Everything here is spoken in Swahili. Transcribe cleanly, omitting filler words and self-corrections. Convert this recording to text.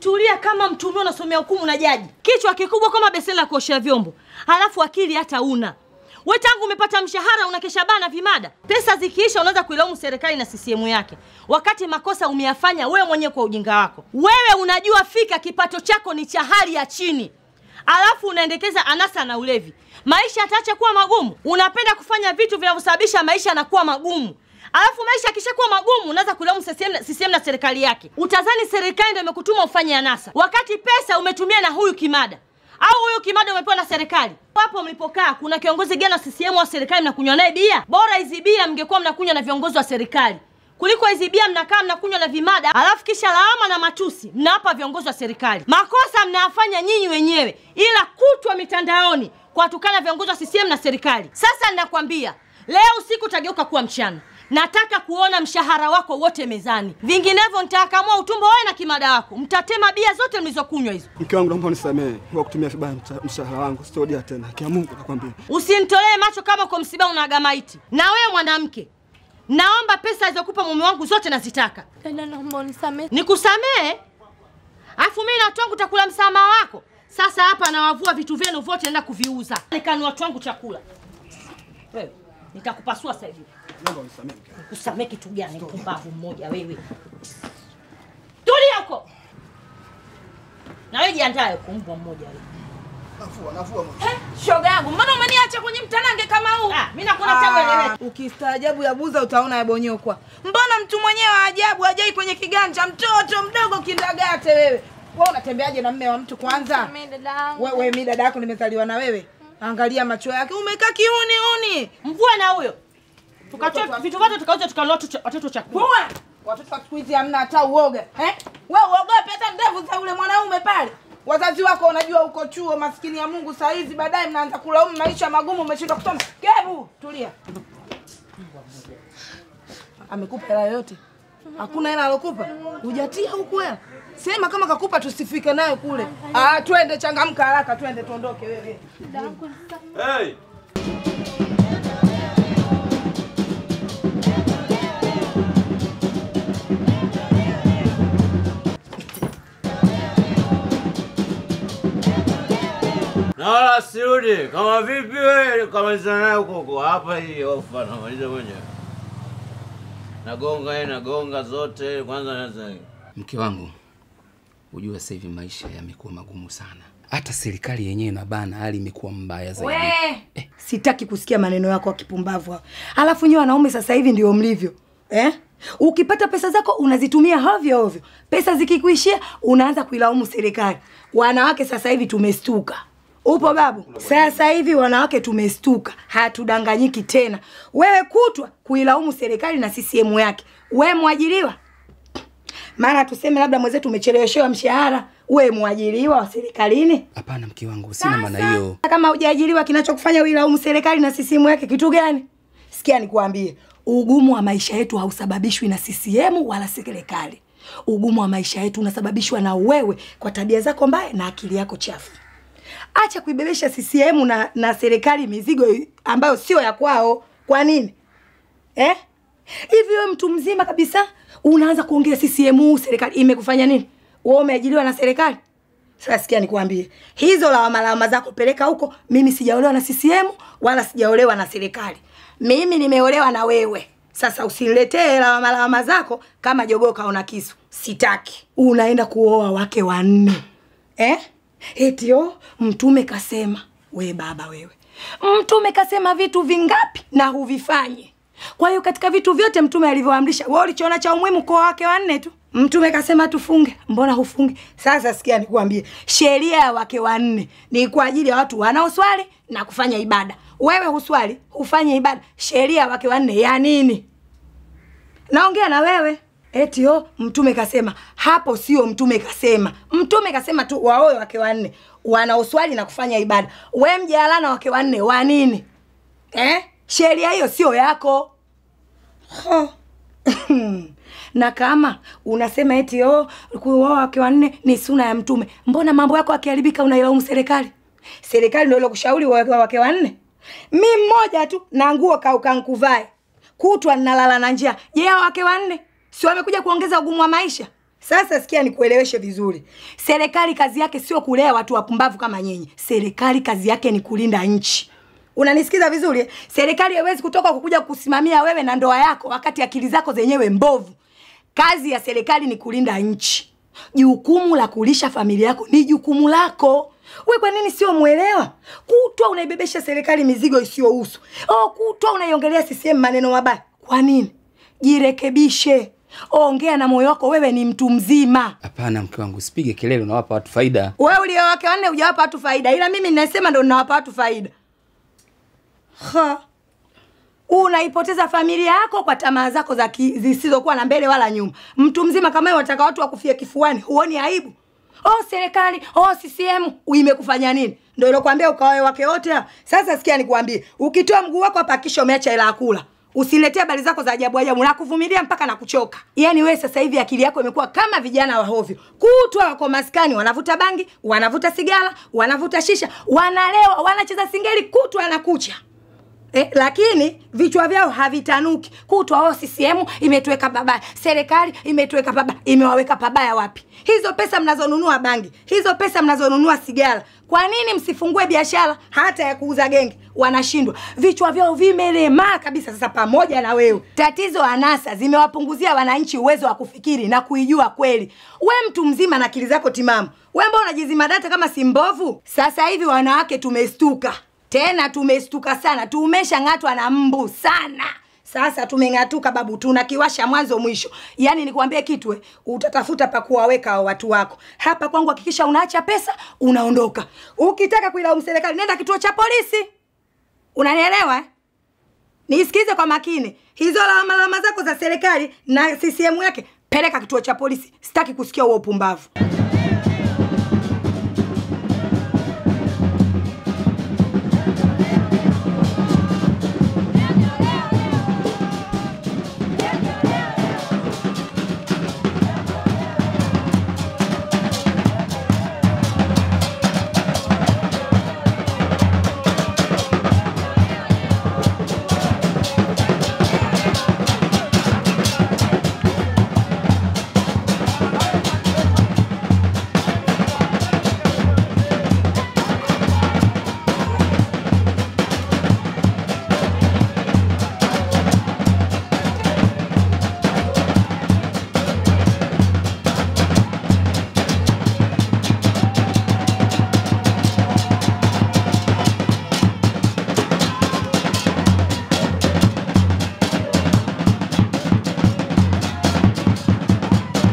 Tulia kama mtumio unasomea hukumu na jaji. Kichwa kikubwa kama beseni la kuoshea vyombo. Halafu akili hata una. Wewe tangu umepata mshahara unakesha bana vimada. Pesa zikiisha unaanza kuilaumu serikali na CCM yake. Wakati makosa umeyafanya wewe mwenyewe kwa ujinga wako. Wewe unajua fika kipato chako ni cha hali ya chini. Alafu unaendekeza anasa na ulevi. Maisha yataacha kuwa magumu. Unapenda kufanya vitu vinavyosababisha maisha yanakuwa magumu. Alafu maisha yakishakuwa magumu unaanza kulaumu CCM na serikali yake. Utazani serikali ndio imekutuma ufanye anasa. Wakati pesa umetumia na huyu kimada. Au huyu kimada umepewa na serikali. Hapo mlipokaa kuna kiongozi gani wa CCM au serikali mnakunywa naye bia? Bora hizi bia mngekuwa mnakunywa na viongozi wa serikali. Kuliko hizi bia mnakaa mnakunywa na vimada, alafu kisha lawama na matusi mnawapa viongozi wa serikali. Makosa mnayafanya nyinyi wenyewe, ila kutwa mitandaoni kuwatukana viongozi wa CCM na serikali. Sasa ninakwambia, leo usiku utageuka kuwa mchana. Nataka kuona mshahara wako wote mezani. Vinginevyo nitakamua utumbo wewe na kimada wako. Mtatema bia zote mlizokunywa hizo. Mke wangu naomba unisamehe kwa kutumia vibaya mshahara wangu. Sitorudia tena. Kwa Mungu nakwambia. Usinitolee macho kama kwa msiba unaaga maiti. Na wewe mwanamke, naomba pesa alizokupa mume wangu zote nazitaka. Dada naomba unisamehe. Nikusamehe? Afu mimi na watu wangu takula msamaha wako. Sasa hapa nawavua vitu vyenu vote naenda kuviuza. Nikanua watu wangu chakula. Wewe, nitakupasua sasa hivi. Naomba unisamehe. Kusamehe kitu gani mpumbavu mmoja wewe? Tulia huko. Na wewe jiandae kumbwa mmoja wewe. Nafua mmoja. Shoga yangu, mbona umeniacha kwenye mtanange kama huu? Mimi nakuona tangu eleweka. Ukistaajabu ya buza utaona ya bonyokwa. Mbona mtu mwenyewe ajabu hajai kwenye kiganja, mtoto mdogo kindagate wewe. Wewe unatembeaje na mume wa mtu kwanza? Mimi dada yangu. Wewe mimi dada yako nimezaliwa na wewe. Angalia macho yake, umekaa kiuni. Mvue na huyo. Tukatoa vitu vyote tukauza tukanunua watoto chakula. Wewe watoto siku hizi hamna hata uoga. Wewe uogope hata ndevu za yule mwanaume pale. Wazazi wako unajua uko chuo, maskini ya Mungu saa hizi, baadaye mnaanza kulaumu maisha magumu, umeshindwa kusoma. Kebu, tulia. Amekupa hela yote? Hakuna hela alokupa? Hujatia huku hela? Sema kama kakupa tusifike nayo kule. Twende, changamka haraka, twende tuondoke wewe. Hey! Nala sirudi, kama vipi wewe kamaliza naye huko hapa hii ofa na maliza mwenyewe. Nagonga zote kwanza naanza. Mke wangu, unajua sasa hivi maisha yamekuwa magumu sana. Hata serikali yenyewe inabana, hali imekuwa mbaya zaidi. Sitaki kusikia maneno yako ya kipumbavu. Alafu nyewe wanaume sasa hivi ndio mlivyo. Ukipata pesa zako unazitumia hovyo. Pesa zikikuishia unaanza kuilaumu serikali. Wanawake sasa hivi tumestuka. Upo babu? Sasa hivi wanawake tumestuka. Hatudanganyiki tena. Wewe kutwa kuilaumu serikali na CCM yake. Wewe mwajiriwa? Mara tuseme labda mwenzetu umecheleweshewa mshahara, wewe mwajiriwa wa serikalini? Hapana mke wangu, sina maana hiyo. Kama hujaajiriwa kinachokufanya uilaumu serikali na CCM yake kitu gani? Sikia nikwambie, ugumu wa maisha yetu hausababishwi na CCM wala serikali. Ugumu wa maisha yetu unasababishwa na wewe kwa tabia zako mbaya na akili yako chafu. Acha kuibebesha CCM na serikali mizigo ambayo sio ya kwao. Kwa nini? Hivi wewe mtu mzima kabisa unaanza kuongea CCM serikali imekufanya nini? Wewe umeajiriwa na serikali? Sasa sikia nikwambie, hizo lawama zako peleka huko. Mimi sijaolewa na CCM wala sijaolewa na serikali. Mimi nimeolewa na wewe. Sasa usiniletee lawama zako kama jogoo kaona kisu. Sitaki. Unaenda kuoa wake 4. Etio mtume kasema, we baba wewe. Mtume kasema vitu vingapi na huvifanye. Kwa hiyo katika vitu vyote mtume alivyoamrisha, wewe ulichoona cha umuhimu kwa wake 4 tu. Mtume kasema tufunge, mbona hufungi? Sasa sikia nikwambie, sheria ya wake 4 ni kwa ajili ya watu wanaoswali na kufanya ibada. Wewe huswali, hufanye ibada. Sheria ya wake 4 ya nini? Naongea na wewe. Etio mtume kasema, hapo sio mtume kasema. Mtume kasema tu waoe wake 4 wanaoswali na kufanya ibada. Wewe mjalana wake 4 wa nini? Sheria hiyo sio yako. Na kama unasema eti kuoa wake 4 ni sunna ya mtume, mbona mambo yako yakiharibika unailaumu serikali? Serikali ndio ilokushauri wake 4. Mimi mmoja tu na nguo kaukankuvae. Kutwa ninalala na njia. Je, wake 4 si wamekuja kuongeza ugumu wa maisha? Sasa sikia nikueleweshe vizuri. Serikali kazi yake sio kulea watu wapumbavu kama nyinyi. Serikali kazi yake ni kulinda nchi. Unanisikiza vizuri? Serikali haiwezi kutoka kukuja kusimamia wewe na ndoa yako wakati akili zako zenyewe mbovu. Kazi ya serikali ni kulinda nchi. Jukumu la kulisha familia yako ni jukumu lako. Wewe kwa nini sio muelewa? Kutwa unaibebesha serikali mizigo isiyohusu. Kutwa unaiongelea CCM maneno mabaya. Kwa nini? Jirekebishe. Ongea na moyo wako, wewe ni mtu mzima. Hapana mke wangu, usipige kelele, unawapa watu faida. Wewe ulio wake wanne hujawapa watu faida, ila mimi ninasema ndo ninawapa watu faida. Unaipoteza familia yako kwa tamaa zako za zisizokuwa na mbele wala nyuma. Mtu mzima kama wewe unataka watu wakufie kifuani, huoni aibu? Serikali, CCM imekufanya nini? Ndio ilokuambia ukawae wake wote. Sasa sikia nikwambie, ukitoa mguu wako hapa kisha umeacha hela kula. Usiniletee habari zako za ajabu ajabu, na kuvumilia mpaka na kuchoka. Yaani wewe sasa hivi akili yako imekuwa kama vijana wa hovyo. Kutwa wako maskani, wanavuta bangi, wanavuta sigara, wanavuta shisha, wanalewa, wanacheza singeli kutwa na kucha. Lakini vichwa vyao havitanuki. Kutwa CCM imetuweka babaya. Serikali imetuweka babaya. Imewaweka babaya wapi? Hizo pesa mnazonunua bangi, hizo pesa mnazonunua sigara, kwa nini msifungue biashara hata ya kuuza genge? Wanashindwa. Vichwa vyao vimelemaa kabisa. Sasa pamoja na wewe, tatizo anasa zimewapunguzia wananchi uwezo wa kufikiri na kuijua kweli. We mtu mzima na akili zako timamu, wewe mbona unajizima data kama si mbovu? Sasa hivi wanawake tumestuka. Tena tumestuka sana. Tumeshang'atwa na mbu sana. Sasa tumeng'atuka babu, tunakiwasha mwanzo mwisho. Yaani nikwambie kitu utatafuta pa kuwaweka watu wako. Hapa kwangu hakikisha unaacha pesa, unaondoka. Ukitaka kuilaumu serikali, nenda kituo cha polisi. Unanielewa? Nisikize kwa makini. Hizo lawama zako za serikali na CCM yake, peleka kituo cha polisi. Sitaki kusikia huo upumbavu.